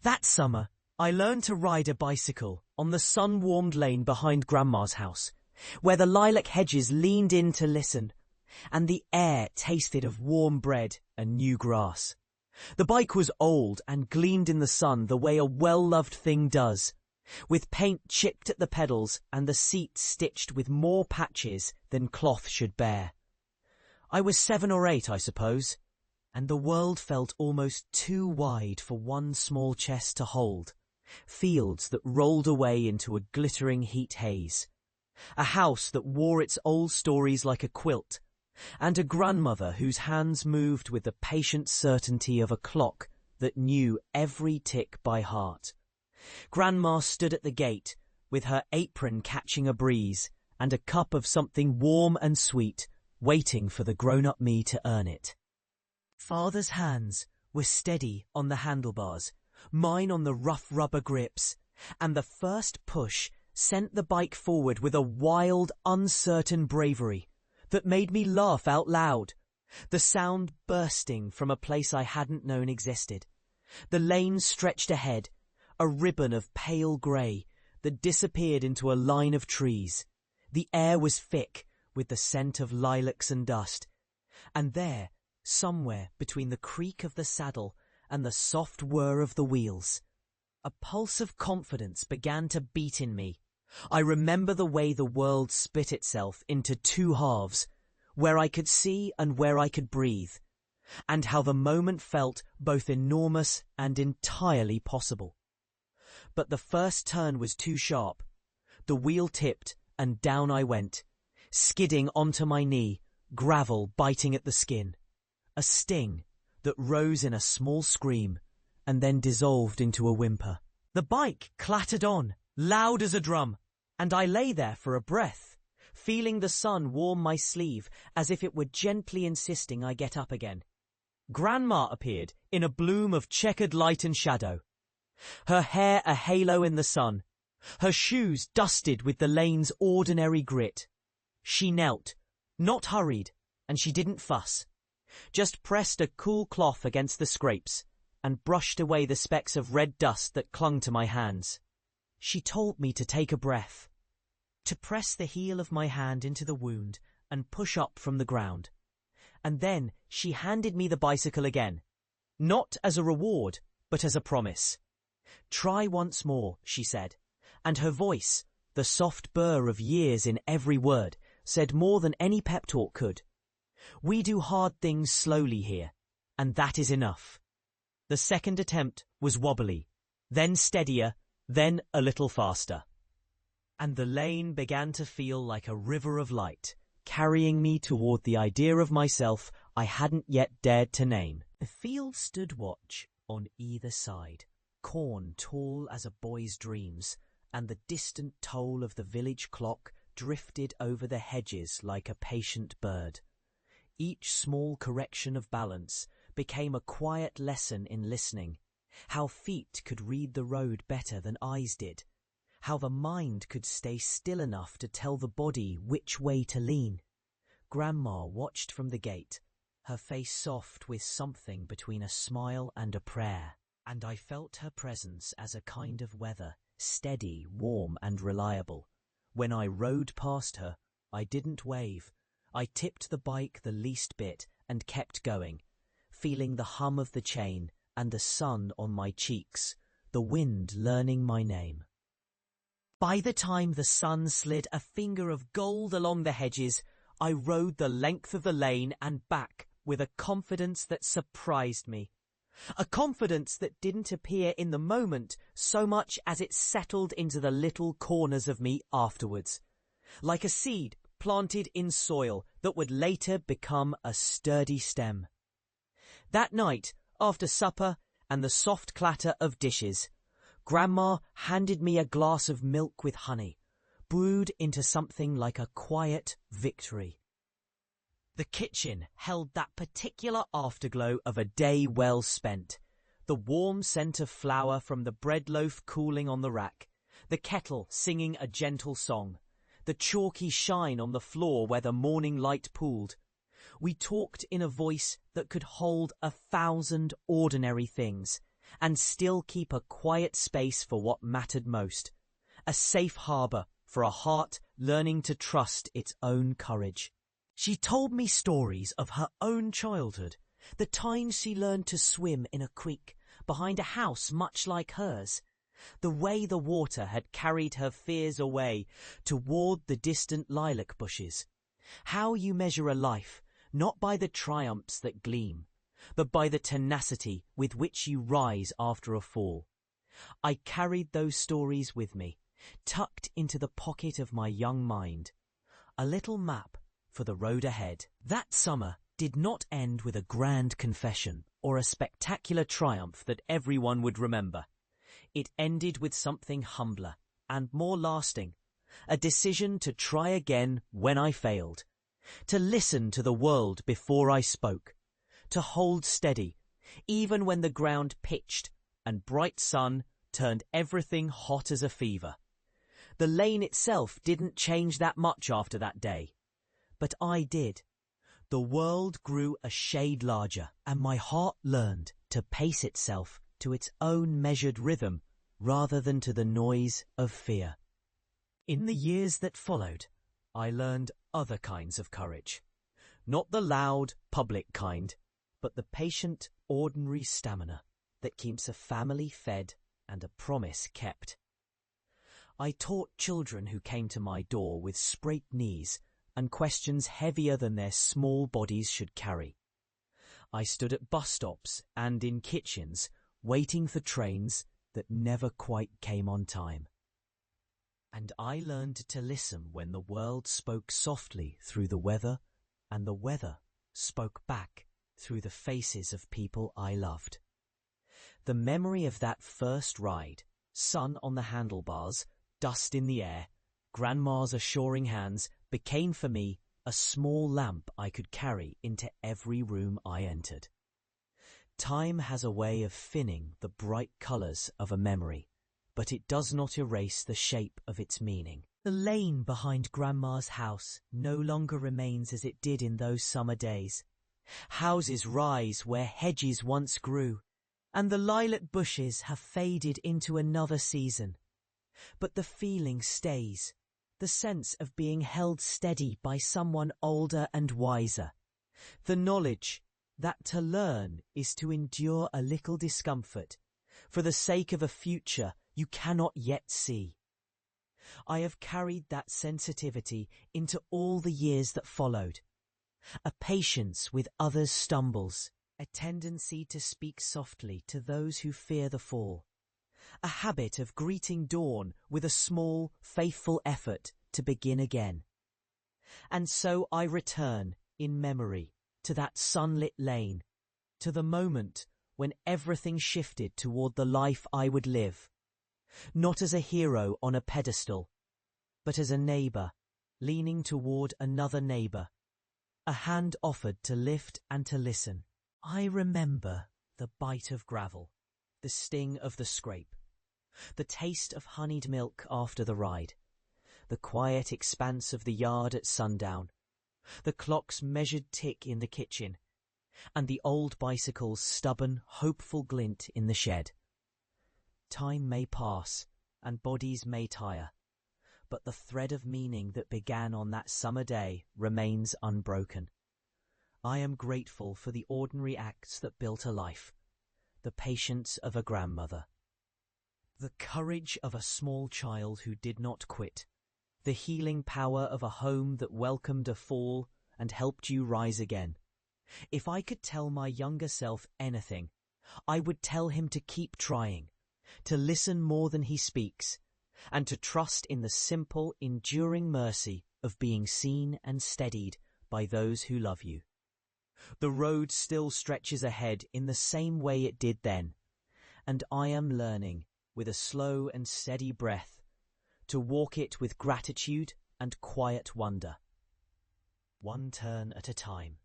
That summer, I learned to ride a bicycle on the sun-warmed lane behind Grandma's house, where the lilac hedges leaned in to listen, and the air tasted of warm bread and new grass. The bike was old and gleamed in the sun the way a well-loved thing does, with paint chipped at the pedals and the seat stitched with more patches than cloth should bear. I was 7 or 8, I suppose, and the world felt almost too wide for one small chest to hold. Fields that rolled away into a glittering heat haze. A house that wore its old stories like a quilt, and a grandmother whose hands moved with the patient certainty of a clock that knew every tick by heart. Grandma stood at the gate, with her apron catching a breeze, and a cup of something warm and sweet, waiting for the grown-up me to earn it. Father's hands were steady on the handlebars, mine on the rough rubber grips, and the first push sent the bike forward with a wild, uncertain bravery that made me laugh out loud, the sound bursting from a place I hadn't known existed. The lane stretched ahead, a ribbon of pale grey that disappeared into a line of trees. The air was thick with the scent of lilacs and dust, and there, somewhere between the creak of the saddle and the soft whir of the wheels, a pulse of confidence began to beat in me. I remember the way the world split itself into 2 halves, where I could see and where I could breathe, and how the moment felt both enormous and entirely possible. But the first turn was too sharp. The wheel tipped and down I went, skidding onto my knee, gravel biting at the skin. A sting that rose in a small scream and then dissolved into a whimper. The bike clattered on, loud as a drum, and I lay there for a breath, feeling the sun warm my sleeve as if it were gently insisting I get up again. Grandma appeared in a bloom of checkered light and shadow, her hair a halo in the sun, her shoes dusted with the lane's ordinary grit. She knelt, not hurried, and she didn't fuss, just pressed a cool cloth against the scrapes and brushed away the specks of red dust that clung to my hands. She told me to take a breath, to press the heel of my hand into the wound and push up from the ground. And then she handed me the bicycle again, not as a reward, but as a promise. "Try once more," she said, and her voice, the soft burr of years in every word, said more than any pep talk could. "We do hard things slowly here, and that is enough." The second attempt was wobbly, then steadier, then a little faster. And the lane began to feel like a river of light, carrying me toward the idea of myself I hadn't yet dared to name. The field stood watch on either side, corn tall as a boy's dreams, and the distant toll of the village clock drifted over the hedges like a patient bird. Each small correction of balance became a quiet lesson in listening, how feet could read the road better than eyes did, how the mind could stay still enough to tell the body which way to lean. Grandma watched from the gate, her face soft with something between a smile and a prayer, and I felt her presence as a kind of weather, steady, warm and reliable. When I rode past her, I didn't wave. I tipped the bike the least bit and kept going, feeling the hum of the chain and the sun on my cheeks, the wind learning my name. By the time the sun slid a finger of gold along the hedges, I rode the length of the lane and back with a confidence that surprised me. A confidence that didn't appear in the moment so much as it settled into the little corners of me afterwards, like a seed planted in soil that would later become a sturdy stem. That night, after supper and the soft clatter of dishes, Grandma handed me a glass of milk with honey, brewed into something like a quiet victory. The kitchen held that particular afterglow of a day well spent, the warm scent of flour from the bread loaf cooling on the rack, the kettle singing a gentle song, the chalky shine on the floor where the morning light pooled. We talked in a voice that could hold 1,000 ordinary things, and still keep a quiet space for what mattered most, a safe harbour for a heart learning to trust its own courage. She told me stories of her own childhood, the times she learned to swim in a creek behind a house much like hers, the way the water had carried her fears away toward the distant lilac bushes. How you measure a life not by the triumphs that gleam, but by the tenacity with which you rise after a fall. I carried those stories with me, tucked into the pocket of my young mind, a little map for the road ahead. That summer did not end with a grand confession or a spectacular triumph that everyone would remember. It ended with something humbler and more lasting, a decision to try again when I failed, to listen to the world before I spoke, to hold steady, even when the ground pitched and bright sun turned everything hot as a fever. The lane itself didn't change that much after that day, but I did. The world grew a shade larger, and my heart learned to pace itself to its own measured rhythm rather than to the noise of fear. In the years that followed, I learned other kinds of courage. Not the loud, public kind, but the patient, ordinary stamina that keeps a family fed and a promise kept. I taught children who came to my door with scraped knees and questions heavier than their small bodies should carry. I stood at bus stops and in kitchens, waiting for trains that never quite came on time. And I learned to listen when the world spoke softly through the weather, and the weather spoke back through the faces of people I loved. The memory of that first ride, sun on the handlebars, dust in the air, Grandma's assuring hands, became for me a small lamp I could carry into every room I entered. Time has a way of thinning the bright colours of a memory, but it does not erase the shape of its meaning. The lane behind Grandma's house no longer remains as it did in those summer days. Houses rise where hedges once grew, and the lilac bushes have faded into another season. But the feeling stays, the sense of being held steady by someone older and wiser, the knowledge that to learn is to endure a little discomfort for the sake of a future you cannot yet see. I have carried that sensitivity into all the years that followed, a patience with others' stumbles, a tendency to speak softly to those who fear the fall, a habit of greeting dawn with a small, faithful effort to begin again. And so I return, in memory, to that sunlit lane, to the moment when everything shifted toward the life I would live, not as a hero on a pedestal, but as a neighbour, leaning toward another neighbour, a hand offered to lift and to listen. I remember the bite of gravel, the sting of the scrape, the taste of honeyed milk after the ride, the quiet expanse of the yard at sundown, the clock's measured tick in the kitchen, and the old bicycle's stubborn, hopeful glint in the shed. Time may pass, and bodies may tire, but the thread of meaning that began on that summer day remains unbroken. I am grateful for the ordinary acts that built a life, the patience of a grandmother, the courage of a small child who did not quit, the healing power of a home that welcomed a fall and helped you rise again. If I could tell my younger self anything, I would tell him to keep trying, to listen more than he speaks, and to trust in the simple, enduring mercy of being seen and steadied by those who love you. The road still stretches ahead in the same way it did then, and I am learning, with a slow and steady breath, to walk it with gratitude and quiet wonder, one turn at a time.